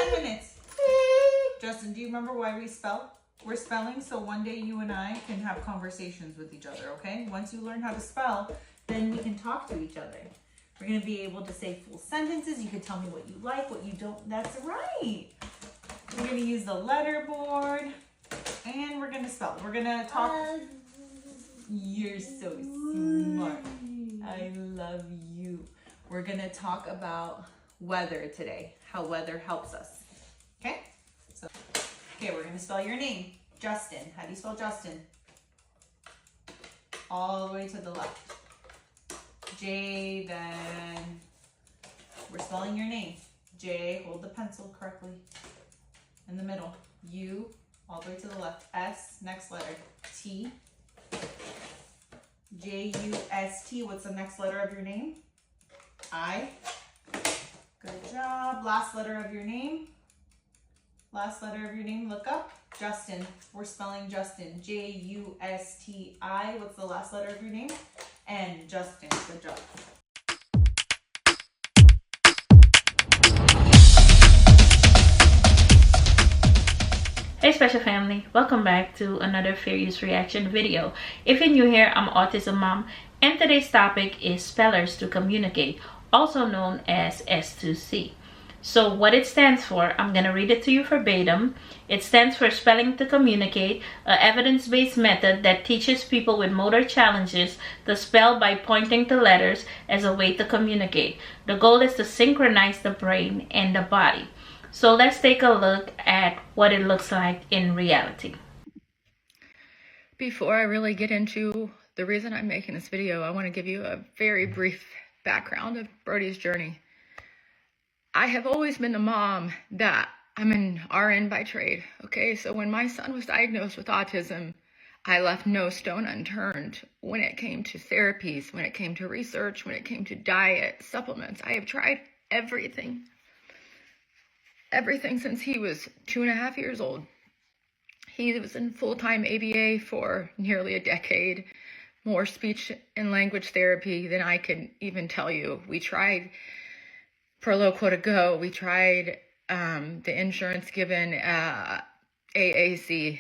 10 minutes. Justin, do you remember why we spell? We're spelling so one day you and I can have conversations with each other, okay? Once you learn how to spell, then we can talk to each other. We're going to be able to say full sentences. You can tell me what you like, what you don't. That's right. We're going to use the letter board, and we're going to spell. We're going to talk. You're so smart. I love you. We're going to talk about weather today, how weather helps us. Okay? Okay, we're going to spell your name. Justin. How do you spell Justin? All the way to the left. J, then we're spelling your name. J, hold the pencil correctly. In the middle. U, all the way to the left. S, next letter. T. J-U-S-T. What's the next letter of your name? I. Good job. Last letter of your name. Last letter of your name. Look up. Justin. We're spelling Justin. J-U-S-T-I. What's the last letter of your name? N. Justin. Good job. Hey special family, welcome back to another fair use reaction video. If you're new here, I'm Autism Mom, and today's topic is spellers to communicate, also known as S2C. So what it stands for, I'm going to read it to you verbatim. It stands for Spelling to Communicate, an evidence-based method that teaches people with motor challenges to spell by pointing to letters as a way to communicate. The goal is to synchronize the brain and the body. So let's take a look at what it looks like in reality. Before I really get into the reason I'm making this video, I want to give you a very brief background of Brody's journey. I have always been the mom that I'm an RN by trade, okay? So when my son was diagnosed with autism, I left no stone unturned when it came to therapies, when it came to research, when it came to diet, supplements. I have tried everything since he was 2.5 years old. He was in full-time ABA for nearly a decade, more speech and language therapy than I can even tell you. We tried Pro Loco to Go. We tried the insurance given AAC.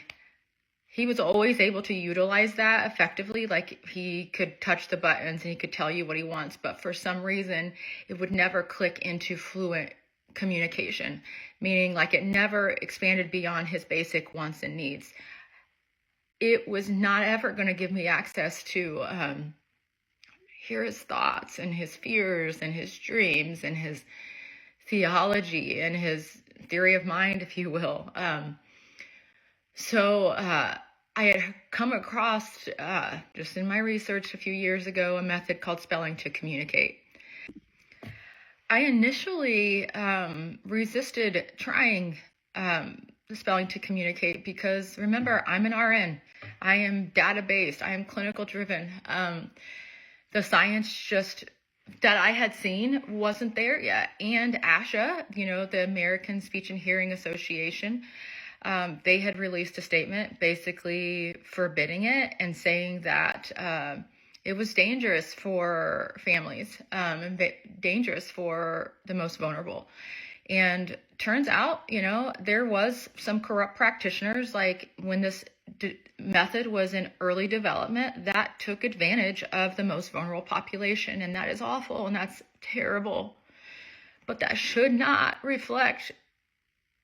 He was always able to utilize that effectively, like he could touch the buttons and he could tell you what he wants, but for some reason it would never click into fluent communication, meaning like it never expanded beyond his basic wants and needs. It was not ever going to give me access to hear his thoughts and his fears and his dreams and his theology and his theory of mind, if you will. So I had come across, just in my research a few years ago, a method called spelling to communicate. I initially resisted trying the spelling to communicate because, remember, I'm an RN. I am data-based. I am clinical driven. The science just that I had seen wasn't there yet. And ASHA, the American Speech and Hearing Association, they had released a statement basically forbidding it and saying that it was dangerous for families and dangerous for the most vulnerable. And turns out, there was some corrupt practitioners, like when this method was in early development, that took advantage of the most vulnerable population. And that is awful and that's terrible. But that should not reflect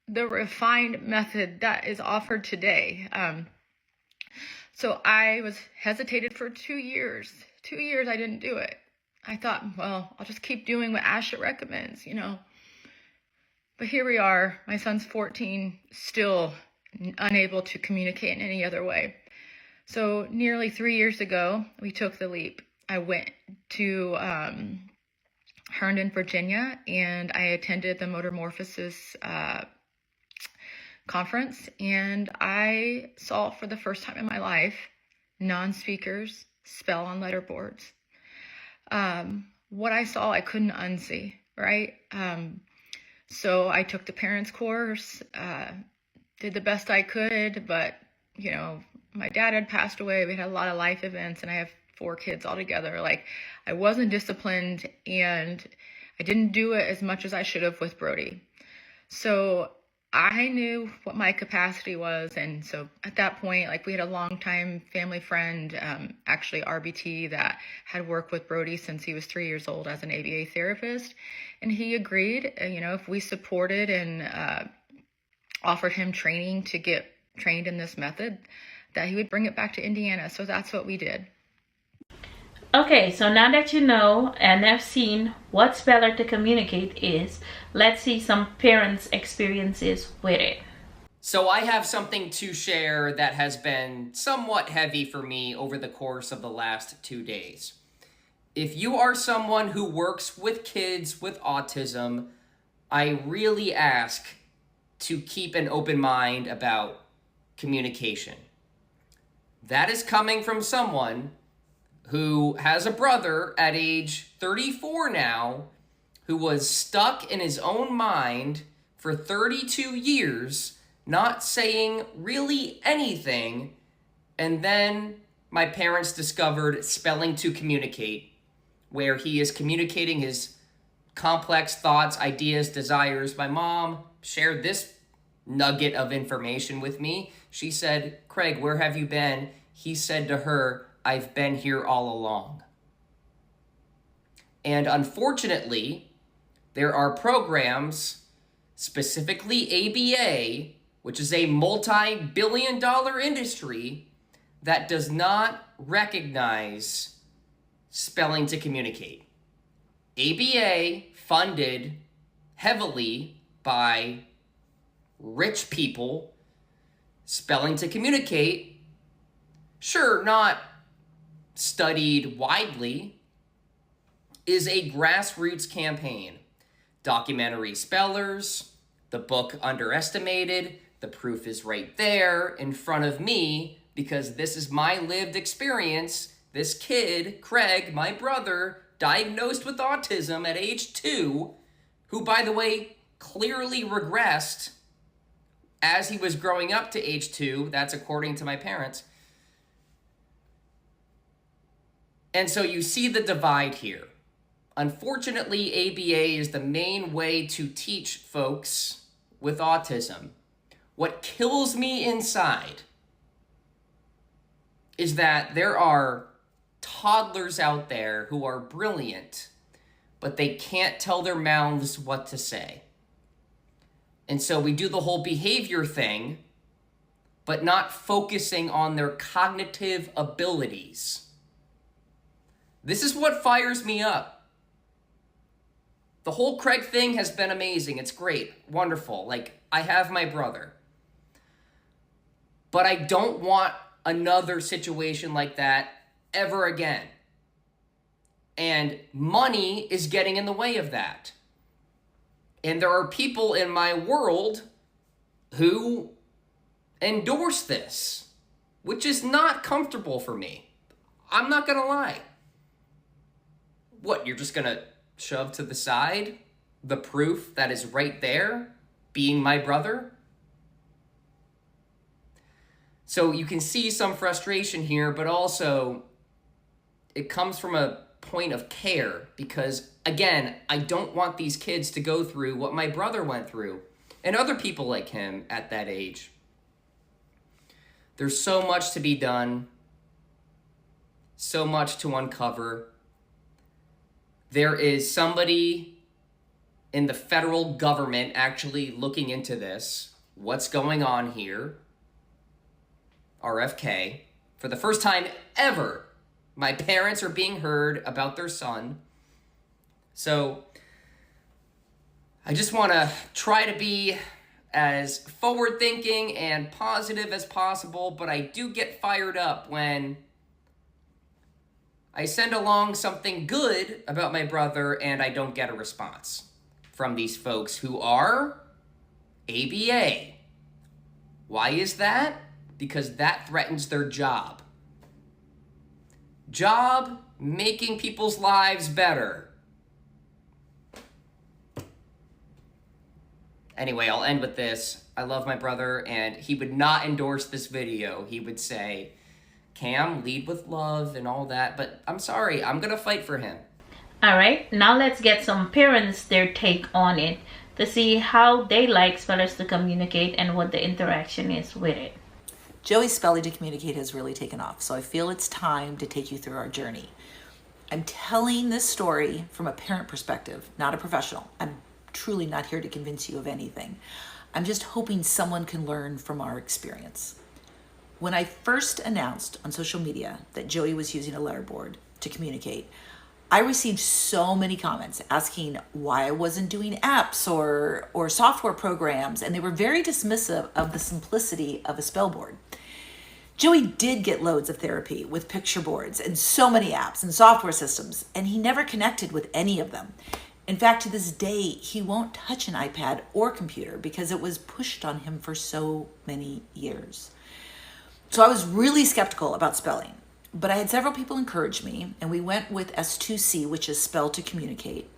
the refined method that is offered today. So I was hesitated for 2 years. 2 years I didn't do it. I thought, well, I'll just keep doing what ASHA recommends, But here we are, my son's 14, still unable to communicate in any other way. So nearly 3 years ago, we took the leap. I went to Herndon, Virginia, and I attended the Motormorphosis conference, and I saw for the first time in my life non-speakers spell on letterboards. What I saw, I couldn't unsee, right? So I took the parents course, did the best I could, but my dad had passed away. We had a lot of life events, and I have 4 kids altogether. Like, I wasn't disciplined, and I didn't do it as much as I should have with Brody. So I knew what my capacity was. And so at that point, like, we had a longtime family friend, actually RBT, that had worked with Brody since he was 3 years old as an ABA therapist. And he agreed, if we supported and offered him training to get trained in this method, that he would bring it back to Indiana. So that's what we did. Okay, so now that you know and have seen what Speller to Communicate is, let's see some parents' experiences with it. So I have something to share that has been somewhat heavy for me over the course of the last 2 days. If you are someone who works with kids with autism, I really ask to keep an open mind about communication. That is coming from someone who has a brother at age 34 now, who was stuck in his own mind for 32 years, not saying really anything, and then my parents discovered Spelling to Communicate, where he is communicating his complex thoughts, ideas, desires. My mom shared this nugget of information with me. She said, "Craig, where have you been?" He said to her, "I've been here all along." And unfortunately, there are programs, specifically ABA, which is a multi-billion-dollar industry, that does not recognize Spelling to Communicate. ABA, funded heavily by rich people, Spelling to Communicate, sure, not studied widely, is a grassroots campaign. Documentary spellers, the book Underestimated, the proof is right there in front of me, because this is my lived experience. This kid, Craig, my brother, diagnosed with autism at age 2, who, by the way, clearly regressed as he was growing up to age 2. That's according to my parents. And so you see the divide here. Unfortunately, ABA is the main way to teach folks with autism. What kills me inside is that there are toddlers out there who are brilliant, but they can't tell their mouths what to say. And so we do the whole behavior thing, but not focusing on their cognitive abilities. This is what fires me up. The whole Craig thing has been amazing. It's great, wonderful. Like, I have my brother. But I don't want another situation like that ever again. And money is getting in the way of that. And there are people in my world who endorse this, which is not comfortable for me. I'm not gonna lie. What, you're just gonna shove to the side the proof that is right there, being my brother? So you can see some frustration here, but also it comes from a point of care, because again, I don't want these kids to go through what my brother went through and other people like him at that age. There's so much to be done, so much to uncover. There is somebody in the federal government actually looking into this. What's going on here? RFK. For the first time ever, my parents are being heard about their son. So I just want to try to be as forward-thinking and positive as possible, but I do get fired up when I send along something good about my brother and I don't get a response from these folks who are ABA. Why is that? Because that threatens their job. Job making people's lives better. Anyway, I'll end with this. I love my brother, and he would not endorse this video. He would say, "Cam, lead with love," and all that, but I'm sorry, I'm gonna fight for him. All right, now let's get some parents their take on it. to see how they like spellers to communicate and what the interaction is with it. Joey's Spelling to Communicate has really taken off, so I feel it's time to take you through our journey. I'm telling this story from a parent perspective, not a professional. I'm truly not here to convince you of anything. I'm just hoping someone can learn from our experience. When I first announced on social media that Joey was using a letterboard to communicate, I received so many comments asking why I wasn't doing apps or software programs, and they were very dismissive of the simplicity of a spell board. Joey did get loads of therapy with picture boards and so many apps and software systems, and he never connected with any of them. In fact, to this day, he won't touch an iPad or computer because it was pushed on him for so many years. So I was really skeptical about spelling, but I had several people encourage me, and we went with S2C, which is Spell to Communicate.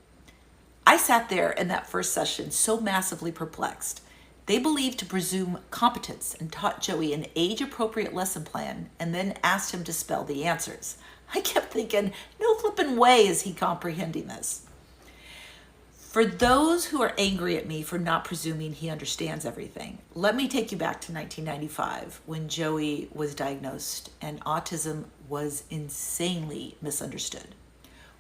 I sat there in that first session so massively perplexed. They believed to presume competence and taught Joey an age-appropriate lesson plan and then asked him to spell the answers. I kept thinking, no flippin' way is he comprehending this. For those who are angry at me for not presuming he understands everything, let me take you back to 1995 when Joey was diagnosed and autism was insanely misunderstood.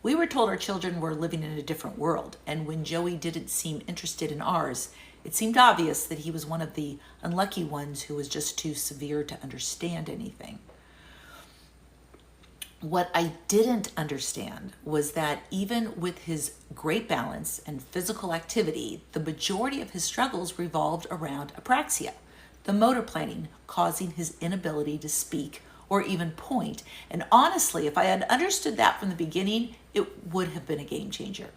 We were told our children were living in a different world, and when Joey didn't seem interested in ours, it seemed obvious that he was one of the unlucky ones who was just too severe to understand anything. What I didn't understand was that even with his great balance and physical activity, the majority of his struggles revolved around apraxia, the motor planning causing his inability to speak or even point. And honestly, if I had understood that from the beginning, it would have been a game changer.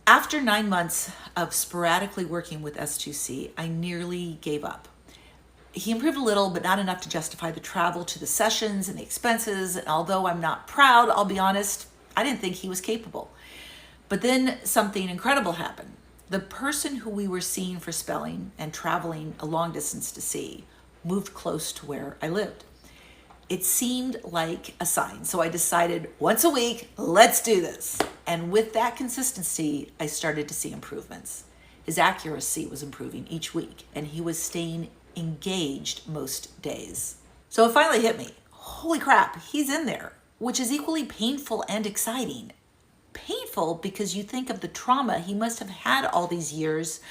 After 9 months of sporadically working with S2C, I nearly gave up. He improved a little, but not enough to justify the travel to the sessions and the expenses. And although I'm not proud, I'll be honest, I didn't think he was capable. But then something incredible happened. The person who we were seeing for spelling and traveling a long distance to see moved close to where I lived. It seemed like a sign. So I decided once a week, let's do this. And with that consistency, I started to see improvements. His accuracy was improving each week, and he was staying engaged most days. So it finally hit me. Holy crap, he's in there, which is equally painful and exciting. Painful because you think of the trauma he must have had all these years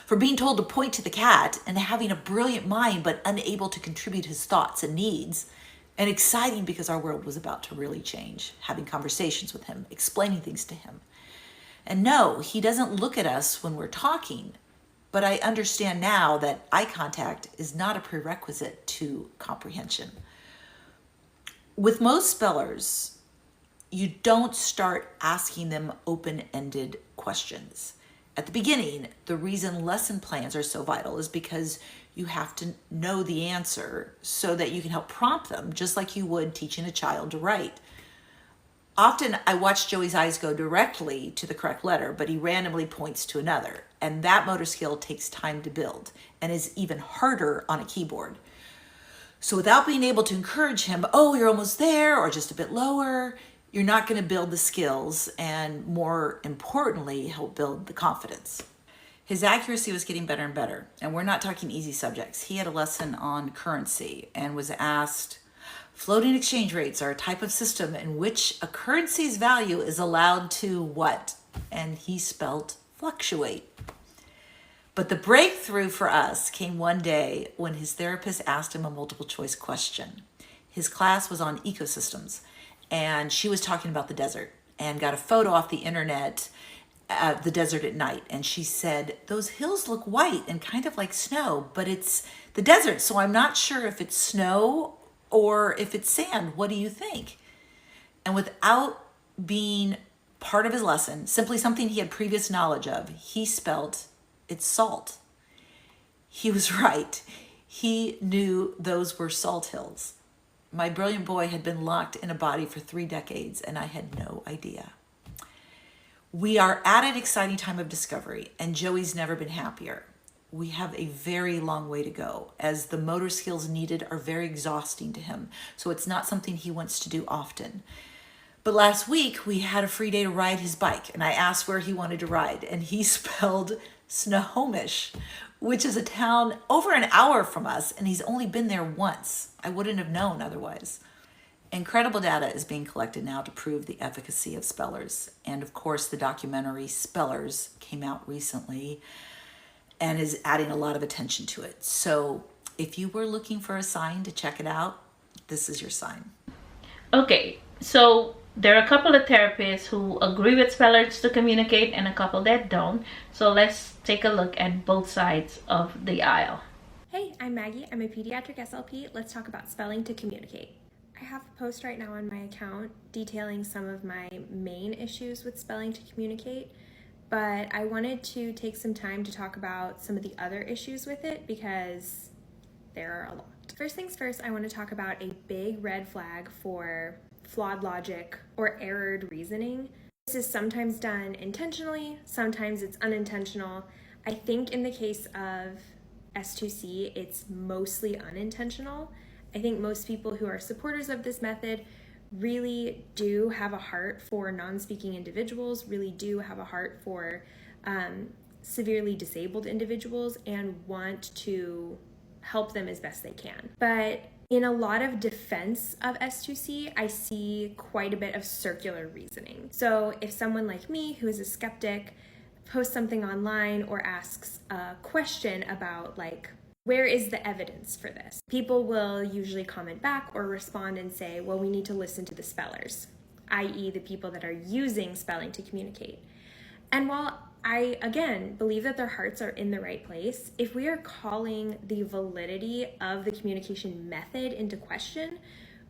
for being told to point to the cat and having a brilliant mind but unable to contribute his thoughts and needs. And exciting because our world was about to really change, having conversations with him, explaining things to him. And no, he doesn't look at us when we're talking, but I understand now that eye contact is not a prerequisite to comprehension. With most spellers, you don't start asking them open-ended questions. At the beginning, the reason lesson plans are so vital is because you have to know the answer so that you can help prompt them, just like you would teaching a child to write. Often I watch Joey's eyes go directly to the correct letter, but he randomly points to another. And that motor skill takes time to build and is even harder on a keyboard. So without being able to encourage him, oh, you're almost there, or just a bit lower, you're not going to build the skills and, more importantly, help build the confidence. His accuracy was getting better and better, and we're not talking easy subjects. He had a lesson on currency and was asked, floating exchange rates are a type of system in which a currency's value is allowed to what? And he spelled fluctuate. But the breakthrough for us came one day when his therapist asked him a multiple choice question. His class was on ecosystems, and she was talking about the desert and got a photo off the internet of the desert at night. And she said, those hills look white and kind of like snow, but it's the desert, so I'm not sure if it's snow or if it's sand. What do you think? And without being part of his lesson, simply something he had previous knowledge of, he spelled it's salt. He was right. He knew those were salt hills. My brilliant boy had been locked in a body for 3 decades, and I had no idea. We are at an exciting time of discovery, and Joey's never been happier. We have a very long way to go, as the motor skills needed are very exhausting to him, so it's not something he wants to do often. But last week we had a free day to ride his bike, and I asked where he wanted to ride, and he spelled Snohomish, which is a town over an hour from us, and he's only been there once. I wouldn't have known otherwise. Incredible data is being collected now to prove the efficacy of spellers. And of course, the documentary Spellers came out recently and is adding a lot of attention to it. So if you were looking for a sign to check it out, this is your sign. Okay, so there are a couple of therapists who agree with spellers to communicate and a couple that don't. So let's take a look at both sides of the aisle. Hey, I'm Maggie. I'm a pediatric SLP. Let's talk about spelling to communicate. I have a post right now on my account detailing some of my main issues with spelling to communicate, but I wanted to take some time to talk about some of the other issues with it because there are a lot. First things first, I want to talk about a big red flag for flawed logic or errored reasoning. This is sometimes done intentionally, sometimes it's unintentional. I think in the case of S2C, it's mostly unintentional. I think most people who are supporters of this method really do have a heart for non-speaking individuals, really do have a heart for severely disabled individuals and want to help them as best they can. But in a lot of defense of S2C, I see quite a bit of circular reasoning. So if someone like me, who is a skeptic, posts something online or asks a question about where is the evidence for this? People will usually comment back or respond and say, well, we need to listen to the spellers, i.e. the people that are using spelling to communicate. And while I, again, believe that their hearts are in the right place, if we are calling the validity of the communication method into question,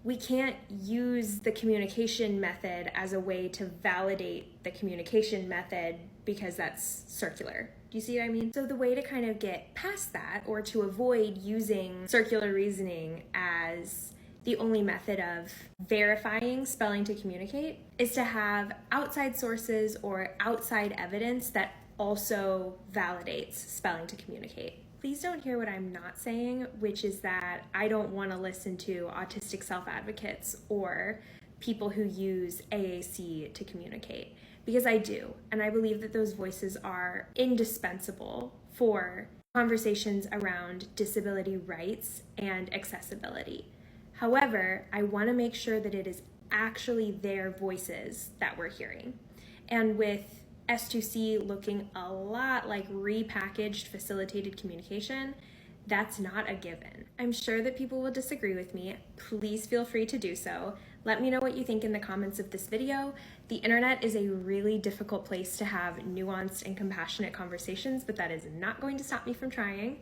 we can't use the communication method as a way to validate the communication method because that's circular. Do you see what I mean? So the way to kind of get past that, or to avoid using circular reasoning as the only method of verifying spelling to communicate, is to have outside sources or outside evidence that also validates spelling to communicate. Please don't hear what I'm not saying, which is that I don't want to listen to autistic self-advocates or people who use AAC to communicate, because I do, and I believe that those voices are indispensable for conversations around disability rights and accessibility. However, I want to make sure that it is actually their voices that we're hearing. And with S2C looking a lot like repackaged facilitated communication, that's not a given. I'm sure that people will disagree with me. Please feel free to do so. Let me know what you think in the comments of this video. The internet is a really difficult place to have nuanced and compassionate conversations, but that is not going to stop me from trying.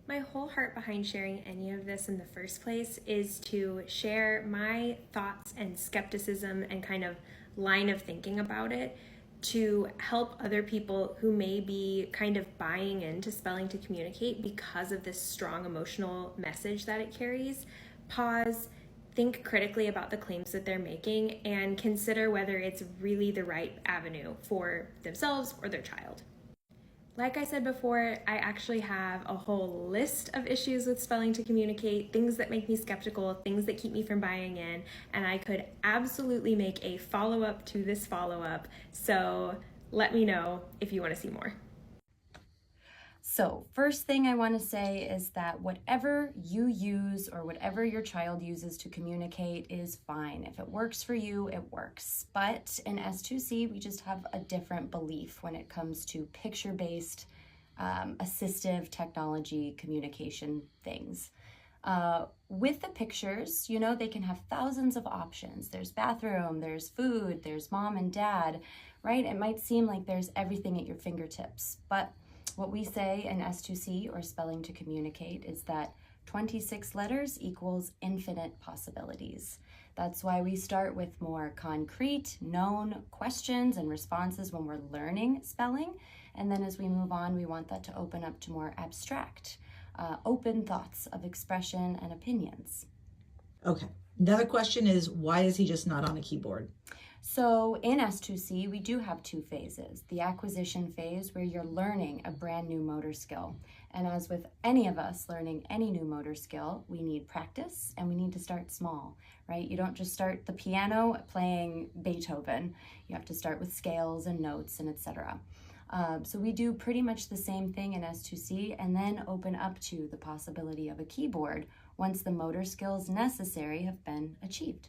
My whole heart behind sharing any of this in the first place is to share my thoughts and skepticism and kind of line of thinking about it, to help other people who may be kind of buying into spelling to communicate because of this strong emotional message that it carries, pause, think critically about the claims that they're making, and consider whether it's really the right avenue for themselves or their child. Like I said before, I actually have a whole list of issues with spelling to communicate, things that make me skeptical, things that keep me from buying in, and I could absolutely make a follow-up to this follow-up, so let me know if you want to see more. So first thing I want to say is that whatever you use or whatever your child uses to communicate is fine. If it works for you, it works. But in S2C, we just have a different belief when it comes to picture-based assistive technology communication things. With the pictures, you know, they can have thousands of options. There's bathroom, there's food, there's mom and dad, right? It might seem like there's everything at your fingertips, but what we say in S2C, or spelling to communicate, is that 26 letters equals infinite possibilities. That's why we start with more concrete, known questions and responses when we're learning spelling. And then as we move on, we want that to open up to more abstract, open thoughts of expression and opinions. Okay. Another question is, why is he just not on a keyboard? So in S2C, we do have two phases. The acquisition phase, where you're learning a brand new motor skill. And as with any of us learning any new motor skill, we need practice and we need to start small, right? You don't just start the piano playing Beethoven. You have to start with scales and notes and etc. So we do pretty much the same thing in S2C and then open up to the possibility of a keyboard once the motor skills necessary have been achieved.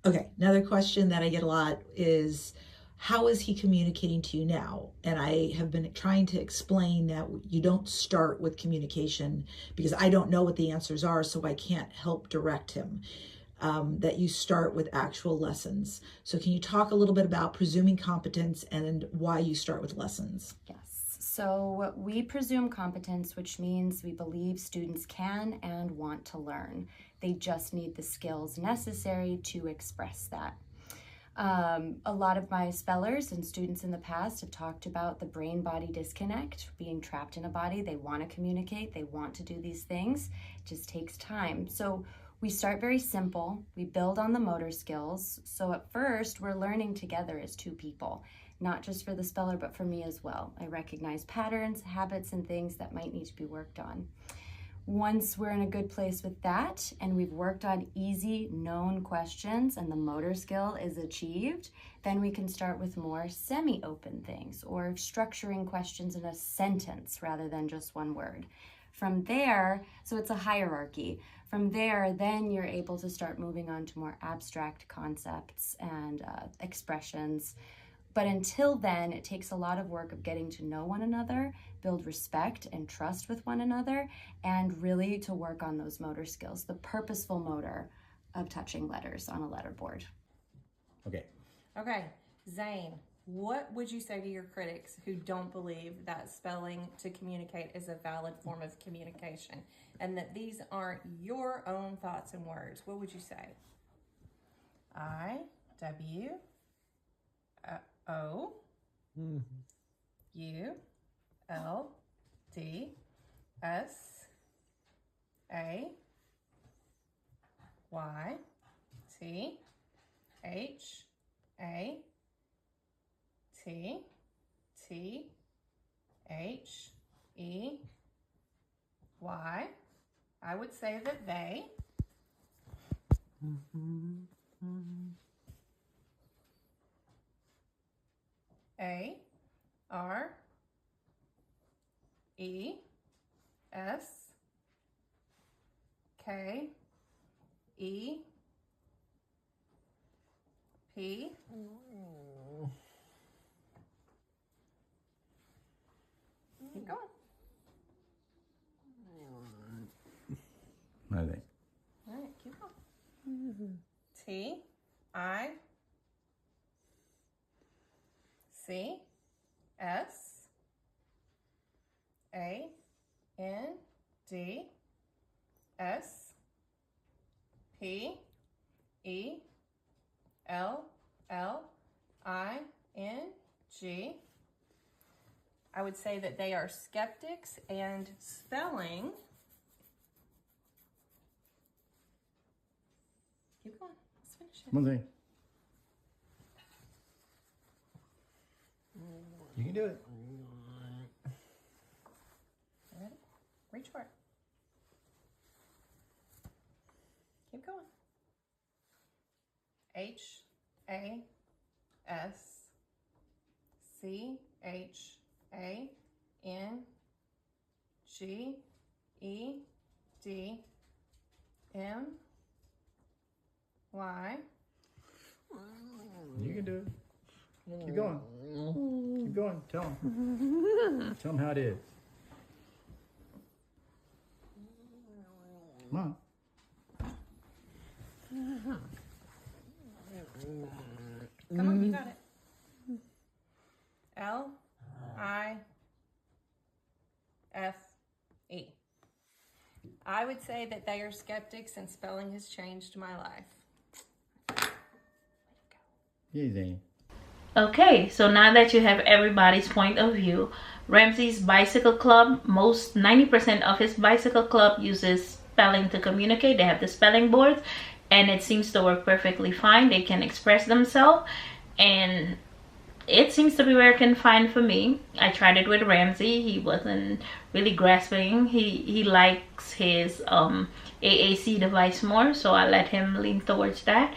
Okay, another question that I get a lot is, how is he communicating to you now? And I have been trying to explain that you don't start with communication because I don't know what the answers are, so I can't help direct him. That you start with actual lessons. So can you talk a little bit about presuming competence and why you start with lessons? Yes, so we presume competence, which means we believe students can and want to learn. They just need the skills necessary to express that. A lot of my spellers and students in the past have talked about the brain-body disconnect, being trapped in a body. They want to communicate, they want to do these things. It just takes time. So we start very simple. We build on the motor skills. So at first, we're learning together as two people, not just for the speller, but for me as well. I recognize patterns, habits, and things that might need to be worked on. Once we're in a good place with that and we've worked on easy, known questions and the motor skill is achieved, then we can start with more semi-open things or structuring questions in a sentence rather than just one word. From there, so it's a hierarchy. From there, then you're able to start moving on to more abstract concepts and expressions. But until then, it takes a lot of work of getting to know one another, build respect and trust with one another, and really to work on those motor skills, the purposeful motor of touching letters on a letterboard. Okay. Okay, Zane, what would you say to your critics who don't believe that spelling to communicate is a valid form of communication and that these aren't your own thoughts and words? What would you say? I, I would say that they. A R E S K E P Keep going. What are they? All right, keep going. T I C S A N D S P E L L I N G. I would say that they are skeptics and spelling. Keep going. Let's finish it. What are they? You can do it. Ready? Reach for it. Keep going. H A S C H A N G E D M Y. You can do it. Keep going. Keep going. Tell them. Tell them how it is. Come on. Come on, you got it. L I F E. I would say that they are skeptics and spelling has changed my life. Easy. Okay, so now that you have everybody's point of view, Ramsey's Bicycle Club, 90% of his bicycle club uses spelling to communicate. They have the spelling boards, and it seems to work perfectly fine. They can express themselves, and it seems to be working fine for me. I tried it with Ramsey. He wasn't really grasping. He likes his AAC device more, so I let him lean towards that.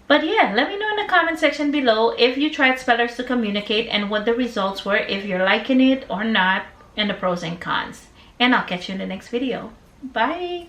But yeah, let me know in the comment section below if you tried Spellers to Communicate and what the results were, if you're liking it or not, and the pros and cons. And I'll catch you in the next video. Bye!